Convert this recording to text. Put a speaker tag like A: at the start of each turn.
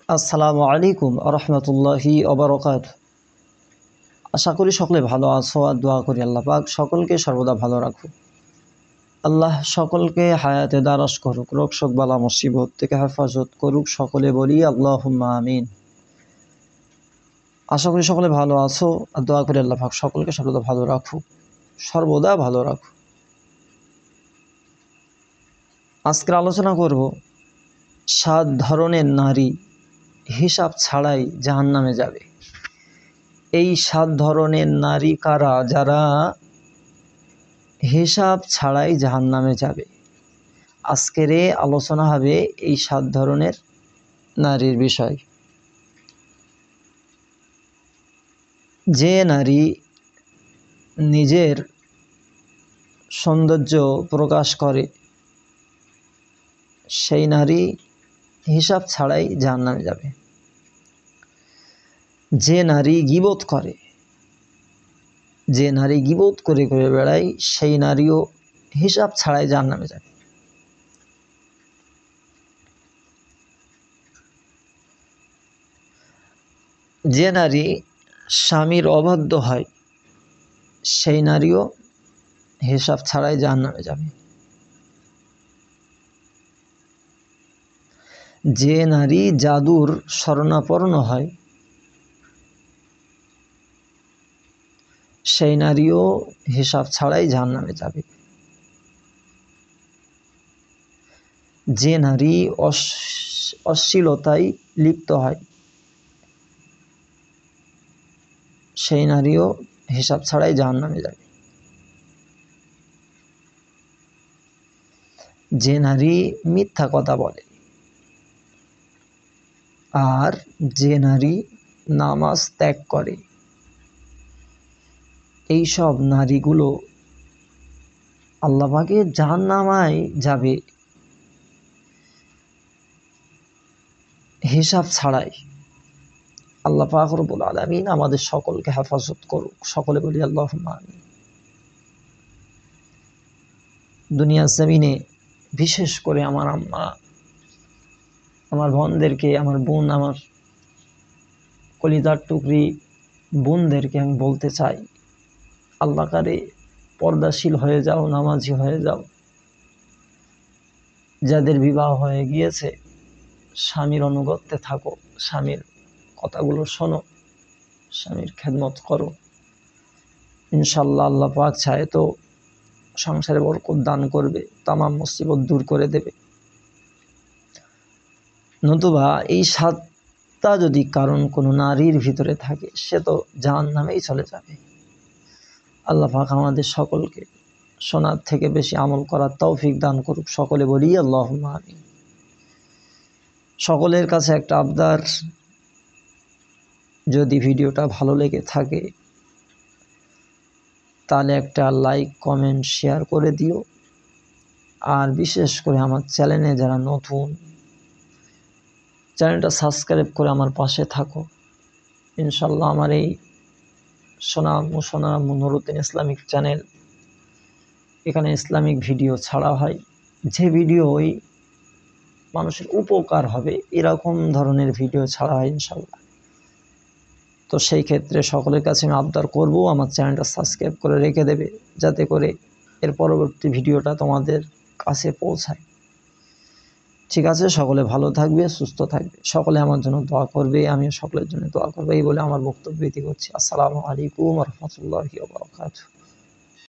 A: আসসালামু আলাইকুম রহমতুল্লাহি ওবারাকাতুহু। আশা করি সকলে ভালো আছো আর দোয়া করি আল্লাহ পাক সকলকে সর্বদা ভালো রাখুক। আল্লাহ সকলকে হায়াতে দারাজ করুক, রোগ শোক বালা মুসিবত থেকে হেফাজত করুক। সকলে বলি আল্লাহুম্মা আমিন। আশা করি সকলে ভালো আছো আর দোয়া করি আল্লাহ পাক সকলকে সর্বদা ভালো রাখুক, সর্বদা ভালো রাখুক। আজকের আলোচনা করব 7 ধরনের নারী হিসাব ছাড়াই জাহান্নামে যাবে। এই 7 ধরনের নারী কারা, যারা হিসাব ছাড়াই জাহান্নামে যাবে? আজকের আলোচনা হবে এই 7 ধরনের নারীর বিষয়। যে নারী নিজের সৌন্দর্য প্রকাশ করে সেই নারী হিসাব ছাড়াই জাহান্নামে যাবে। যে নারী গীবত করে, যে নারী গীবত করে করে বেড়ায় সেই নারীও হিসাব ছাড়াই জাহান্নামে যাবে। যে নারী স্বামীর অবাধ্য হয় সেই নারীও হিসাব ছাড়াই জাহান্নামে যাবে। যে নারী জাদুর শরণাপন্ন হয় সেই নারীও হিসাব ছাড়াই জাহান্নামে যাবে। যে নারী অশ্লীলতায় লিপ্ত হয় সেই নারীও হিসাব ছাড়াই জাহান্নামে যাবে। যে নারী মিথ্যা কথা বলে আর যে নারী নামাজ ত্যাগ করে এই সব নারীগুলো আল্লাহ পাকের জাহান্নামায় যাবে হিসাব ছাড়াই। আল্লাহ পাক রব্বুল আলামিন আমাদের সকলকে হেফাজত করুক। সকলে বলি আল্লাহুম্মা আমিন। দুনিয়ার জমিনে বিশেষ করে আমার আম্মা, আমার বোনদেরকে, আমার বোন, আমার কলিজার টুকরি বোনদেরকে আমি বলতে চাই, আল্লাহ কারে পর্দাশীল হয়ে যাও, নামাজি হয়ে যাও। যাদের বিবাহ হয়ে গিয়েছে স্বামীর অনুগত্যে থাকো, স্বামীর কথাগুলো শোনো, স্বামীর খেদমত করো। ইনশাল্লাহ আল্লাহ পাক চায় তো সংসারে বরকত দান করবে, তামাম মুসিবত দূর করে দেবে। নতুবা এই 7টা যদি কারণ কোনো নারীর ভিতরে থাকে সে তো জাহান্নামেই চলে যাবে। আল্লাহ পাক আমাদের সকলকে শোনার থেকে বেশি আমল করার তৌফিক দান করুক। সকলে বলি আল্লাহুম্মা আমিন। সকলের কাছে একটা আবদার, যদি ভিডিওটা ভালো লেগে থাকে তাহলে একটা লাইক, কমেন্ট, শেয়ার করে দিও। আর বিশেষ করে আমার চ্যানেলে যারা নতুন, চ্যানেলটা সাবস্ক্রাইব করে আমার পাশে থাকো। ইনশাল্লাহ আমার এই সোনাম নুরউদ্দিন ইসলামিক চ্যানেল, এখানে ইসলামিক ভিডিও ছাড়া হয়। যে ভিডিওই মানুষের উপকার হবে এরকম ধরনের ভিডিও ছাড়া হয় ইনশাল্লাহ। তো সেই ক্ষেত্রে সকলের কাছে আমি আবদার করব আমার চ্যানেলটা সাবস্ক্রাইব করে রেখে দেবে, যাতে করে এর পরবর্তী ভিডিওটা তোমাদের কাছে পৌঁছায়। ঠিক আছে, সকলে ভালো থাকবে, সুস্থ থাকবে, সকলে আমার জন্য দোয়া করবে, আমিও সকলের জন্য দোয়া করবো। এই বলে আমার বক্তব্য ইতি করছি। আসসালামু আলাইকুম রহমতুল্লাহি ওয়া বারাকাতুহু।